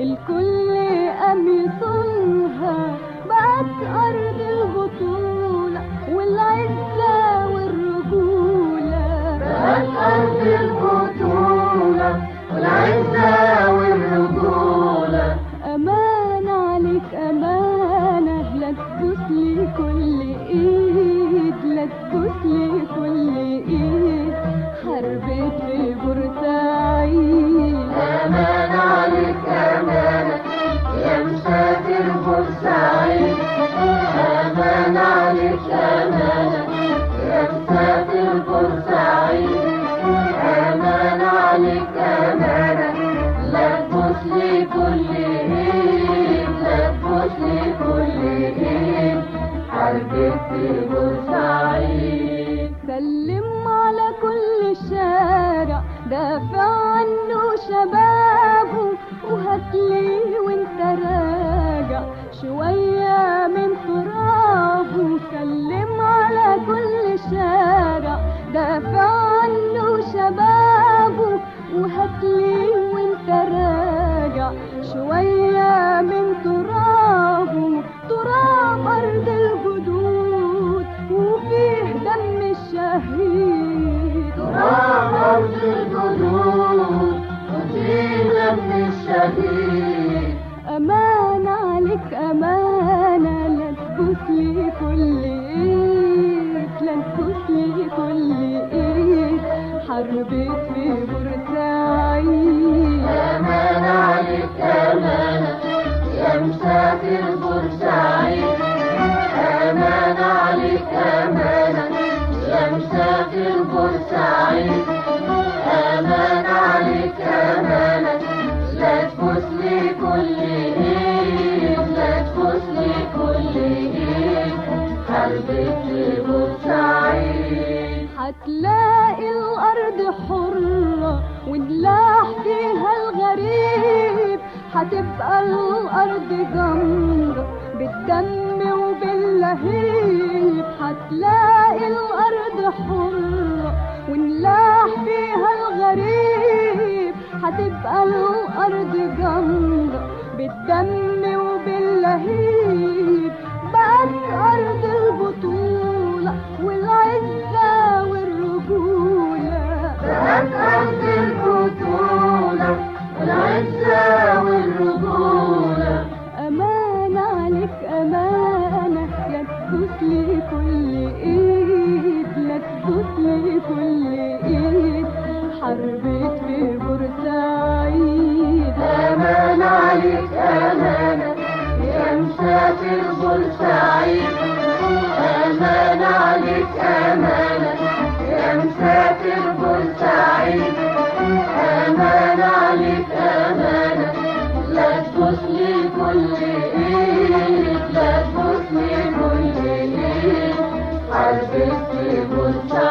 الكل قام يصونها، بقت أرض البطولة والعزة والرجولة. بقت أرض البطولة والعزة والرجولة. أمانة عليك أمانة، لا تبوس لي كل إيد، لا تبوس لي كل إيد. حربت في بورسعيد. أمانة عليك أمانة يا مسافر بورسعيد. أمانة عليك أمانة يا مسافر بورسعيد. أمانة عليك أمانة لا تبوس لي كل إيد، لا تبوس لي كل إيد. حربت في بورسعيد. سلم على كل شارع، دافع عنه شبابه، وهاتلي وانت راجع شوية من ترابه. سلم على كل شارع، دافع عنه شبابه، وهاتلي وانت راجع شوية من ترابه. تراب أرض الجدود وفيه دم الشهيد. تراب أرض الجدود وفيه دم الشهيد. أمانة عليك أمانة، لا تبوس لي كل إيد، لا تبوس لي كل إيد. حربت في بورسعيد. أمانة عليك أمانة يا مسافر بورسعيد. أمانة عليك أمانة يا مسافر بورسعيد. أمانة عليك أمانة لا تبوس لي كل إيد، لا تبوس لي كل إيد. حربت في بورسعيد. هتلاقي الأرض حرة ونلاح فيها الغريب، هتبقى الأرض جمرة بالدم وباللهيب. هتلاقي الأرض حرة ونلاح فيها الغريب، هتبقى الأرض جمرة بالدم وباللهيب. بقت أرض البطولة والعزة والرجولة. بقت أرض البطولة والعزة والرجولة. أمانة عليك أمانة، لا تبوس لي كل إيد، لا تبوس لي كل إيد. حربت في بورسعيد. أمانة عليك أمانة يا مسافر بورسعيد. أمانة عليك أمانة يا مسافر بورسعيد. أمانة عليك أمانة لا تبوس لي كل إيد، لا تبوس لي كل إيد. حربت في بورسعيد.